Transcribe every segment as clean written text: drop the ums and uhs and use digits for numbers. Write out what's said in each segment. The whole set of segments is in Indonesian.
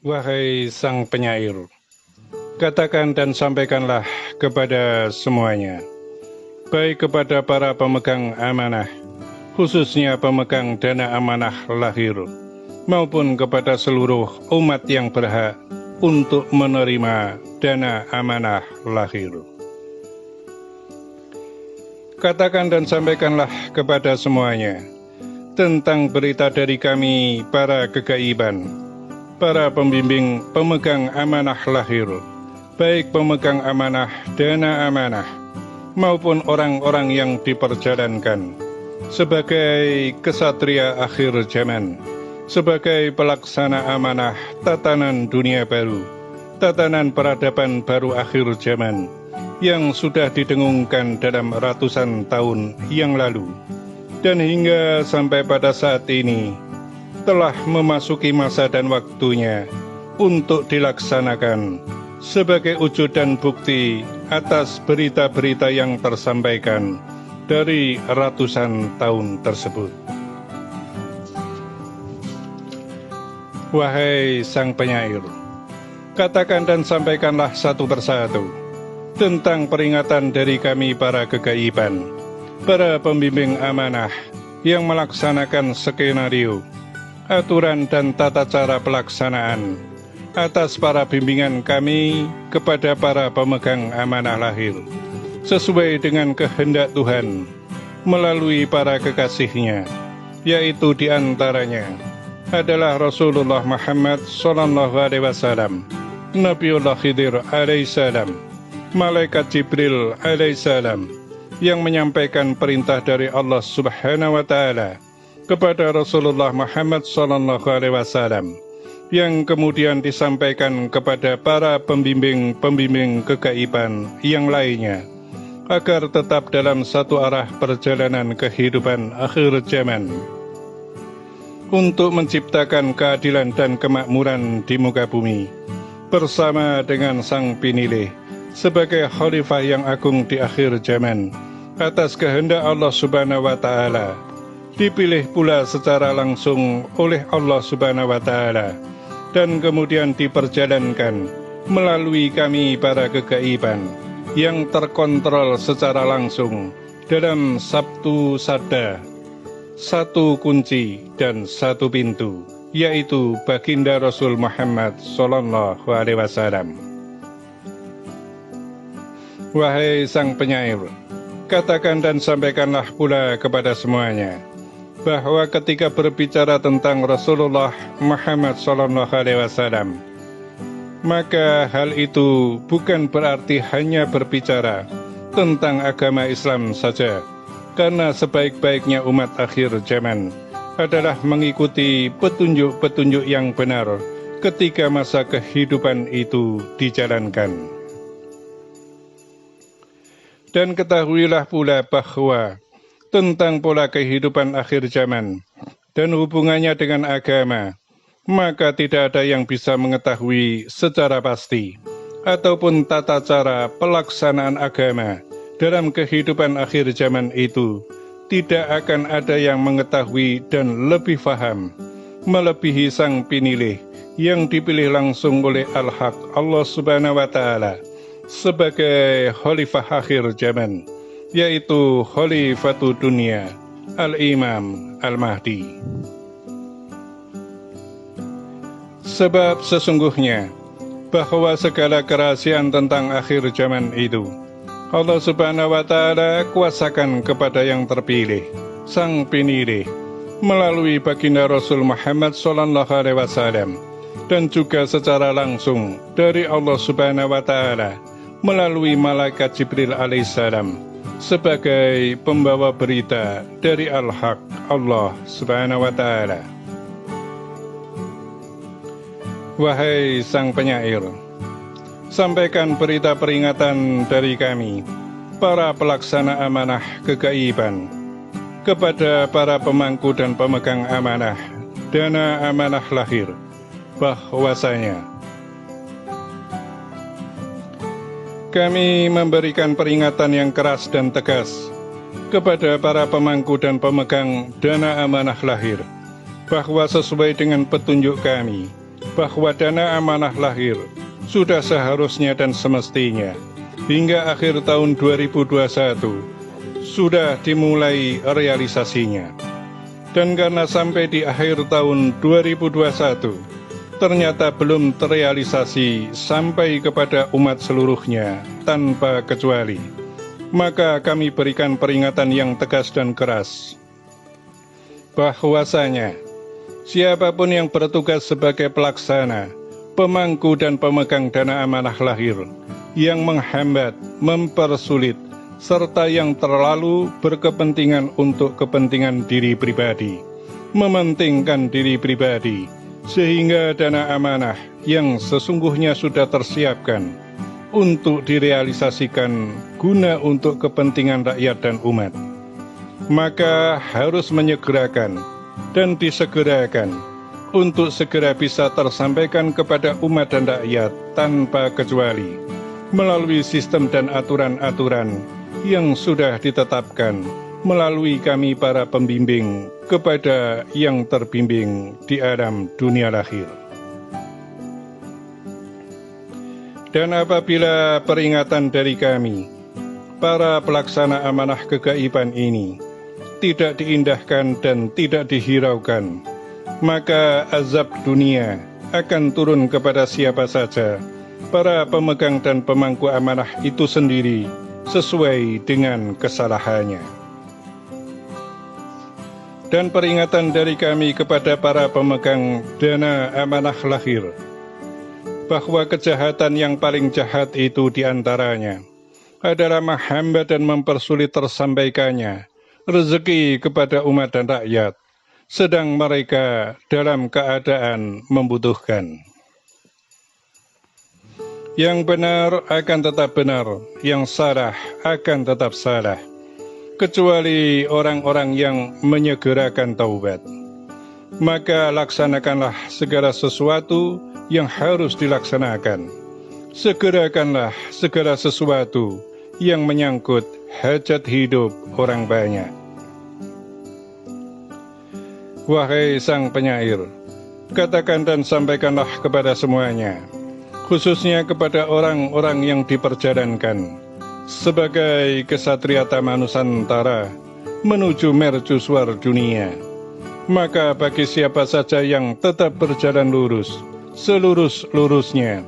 Wahai Sang Penyair, katakan dan sampaikanlah kepada semuanya, baik kepada para pemegang amanah, khususnya pemegang dana amanah lahir, maupun kepada seluruh umat yang berhak untuk menerima dana amanah lahir. Katakan dan sampaikanlah kepada semuanya tentang berita dari kami para kegaiban, para pembimbing pemegang amanah lahir, baik pemegang amanah dana amanah, maupun orang-orang yang diperjalankan, sebagai kesatria akhir zaman, sebagai pelaksana amanah tatanan dunia baru, tatanan peradaban baru akhir zaman, yang sudah didengungkan dalam ratusan tahun yang lalu, dan hingga sampai pada saat ini, telah memasuki masa dan waktunya untuk dilaksanakan sebagai wujud dan bukti atas berita-berita yang tersampaikan dari ratusan tahun tersebut. Wahai Sang Penyair, katakan dan sampaikanlah satu persatu tentang peringatan dari kami para kegaiban, para pembimbing amanah yang melaksanakan skenario, aturan dan tata cara pelaksanaan atas para bimbingan kami kepada para pemegang amanah lahir, sesuai dengan kehendak Tuhan melalui para kekasihnya, yaitu diantaranya adalah Rasulullah Muhammad SAW, Nabiullah Khidir alaihissalam, Malaikat Jibril alaihissalam, yang menyampaikan perintah dari Allah Subhanahu wa Ta'ala kepada Rasulullah Muhammad SAW, yang kemudian disampaikan kepada para pembimbing kegaiban yang lainnya, agar tetap dalam satu arah perjalanan kehidupan akhir zaman, untuk menciptakan keadilan dan kemakmuran di muka bumi, bersama dengan Sang Pinilih sebagai khalifah yang agung di akhir zaman, atas kehendak Allah Subhanahu wa Ta'ala, dipilih pula secara langsung oleh Allah Subhanahu wa Ta'ala, dan kemudian diperjalankan melalui kami para kegaiban yang terkontrol secara langsung dalam Sabtu Sabda, satu kunci dan satu pintu, yaitu baginda Rasul Muhammad SAW. Wahai Sang Penyair, katakan dan sampaikanlah pula kepada semuanya bahwa ketika berbicara tentang Rasulullah Muhammad SAW, maka hal itu bukan berarti hanya berbicara tentang agama Islam saja, karena sebaik-baiknya umat akhir zaman adalah mengikuti petunjuk-petunjuk yang benar ketika masa kehidupan itu dijalankan. Dan ketahuilah pula bahwa tentang pola kehidupan akhir zaman dan hubungannya dengan agama, maka tidak ada yang bisa mengetahui secara pasti ataupun tata cara pelaksanaan agama dalam kehidupan akhir zaman itu. Tidak akan ada yang mengetahui dan lebih faham melebihi Sang Pinilih yang dipilih langsung oleh Al-Haq Allah Subhanahu wa Ta'ala sebagai khalifah akhir zaman, yaitu Khalifatul Dunia Al-Imam Al-Mahdi. Sebab sesungguhnya bahwa segala kerahasiaan tentang akhir zaman itu Allah Subhanahu wa Ta'ala kuasakan kepada yang terpilih, Sang Pinilih, melalui baginda Rasul Muhammad SAW, dan juga secara langsung dari Allah Subhanahu wa Ta'ala melalui Malaikat Jibril alaihissalam sebagai pembawa berita dari Al-Haq Allah Subhanahu wa Ta'ala. Wahai Sang Penyair, sampaikan berita peringatan dari kami, para pelaksana amanah kegaiban, kepada para pemangku dan pemegang amanah dana amanah lahir, bahwasanya kami memberikan peringatan yang keras dan tegas kepada para pemangku dan pemegang dana amanah lahir, bahwa sesuai dengan petunjuk kami bahwa dana amanah lahir sudah seharusnya dan semestinya hingga akhir tahun 2021 sudah dimulai realisasinya. Dan karena sampai di akhir tahun 2021 ternyata belum terrealisasi sampai kepada umat seluruhnya tanpa kecuali, maka kami berikan peringatan yang tegas dan keras bahwasanya siapapun yang bertugas sebagai pelaksana, pemangku dan pemegang dana amanah lahir yang menghambat, mempersulit, serta yang terlalu berkepentingan untuk kepentingan diri pribadi, mementingkan diri pribadi, sehingga dana amanah yang sesungguhnya sudah tersiapkan untuk direalisasikan guna untuk kepentingan rakyat dan umat, maka harus menyegerakan dan disegerakan untuk segera bisa tersampaikan kepada umat dan rakyat tanpa kecuali melalui sistem dan aturan-aturan yang sudah ditetapkan melalui kami para pembimbing kepada yang terbimbing di alam dunia lahir. Dan apabila peringatan dari kami, para pelaksana amanah kegaiban ini, tidak diindahkan dan tidak dihiraukan, maka azab dunia akan turun kepada siapa saja, para pemegang dan pemangku amanah itu sendiri, sesuai dengan kesalahannya. Dan peringatan dari kami kepada para pemegang dana amanah lahir, bahwa kejahatan yang paling jahat itu diantaranya adalah menghambat dan mempersulit tersampaikannya rezeki kepada umat dan rakyat, sedang mereka dalam keadaan membutuhkan. Yang benar akan tetap benar, yang salah akan tetap salah, kecuali orang-orang yang menyegerakan taubat. Maka laksanakanlah segala sesuatu yang harus dilaksanakan. Segerakanlah segala sesuatu yang menyangkut hajat hidup orang banyak. Wahai sang penyair, katakan dan sampaikanlah kepada semuanya, khususnya kepada orang-orang yang diperjalankan sebagai kesatria Tamanusantara menuju mercusuar dunia. Maka bagi siapa saja yang tetap berjalan lurus, selurus-lurusnya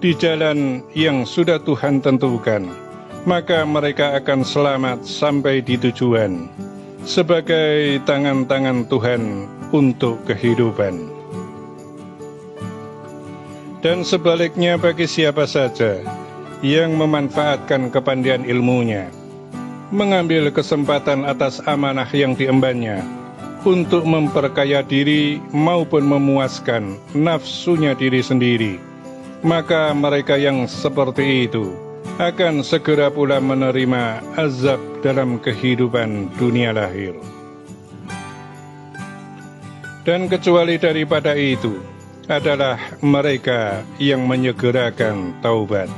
di jalan yang sudah Tuhan tentukan, maka mereka akan selamat sampai di tujuan sebagai tangan-tangan Tuhan untuk kehidupan. Dan sebaliknya bagi siapa saja yang memanfaatkan kepandaian ilmunya, mengambil kesempatan atas amanah yang diembannya untuk memperkaya diri maupun memuaskan nafsunya diri sendiri, maka mereka yang seperti itu akan segera pula menerima azab dalam kehidupan dunia lahir. Dan kecuali daripada itu adalah mereka yang menyegerakan taubat.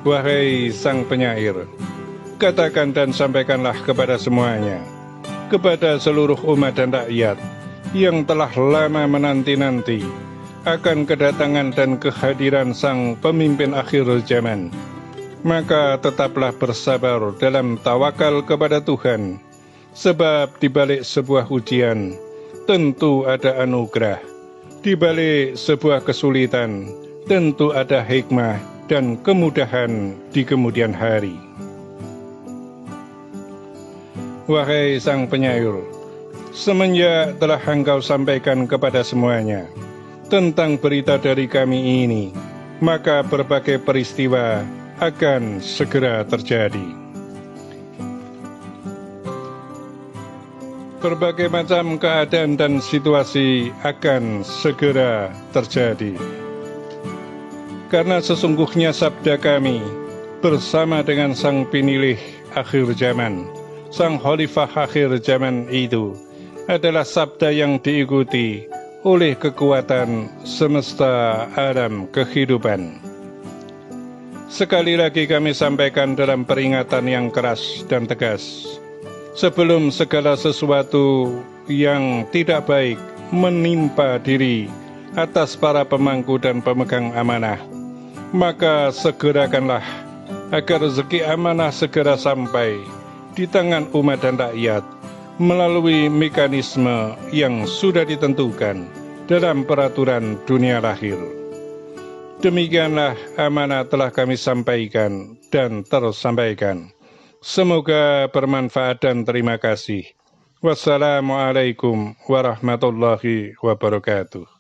Wahai sang penyair, katakan dan sampaikanlah kepada semuanya, kepada seluruh umat dan rakyat yang telah lama menanti-nanti akan kedatangan dan kehadiran sang pemimpin akhir zaman, maka tetaplah bersabar dalam tawakal kepada Tuhan, sebab di balik sebuah ujian tentu ada anugerah, di balik sebuah kesulitan tentu ada hikmah dan kemudahan di kemudian hari. Wahai sang penyair, semenjak telah engkau sampaikan kepada semuanya tentang berita dari kami ini, maka berbagai peristiwa akan segera terjadi. Berbagai macam keadaan dan situasi akan segera terjadi. Karena sesungguhnya sabda kami bersama dengan sang penilih akhir zaman, sang khalifah akhir zaman itu adalah sabda yang diikuti oleh kekuatan semesta alam kehidupan. Sekali lagi kami sampaikan dalam peringatan yang keras dan tegas, sebelum segala sesuatu yang tidak baik menimpa diri atas para pemangku dan pemegang amanah. Maka segerakanlah agar rezeki amanah segera sampai di tangan umat dan rakyat melalui mekanisme yang sudah ditentukan dalam peraturan dunia lahir. Demikianlah amanah telah kami sampaikan dan terus sampaikan. Semoga bermanfaat dan terima kasih. Wassalamualaikum warahmatullahi wabarakatuh.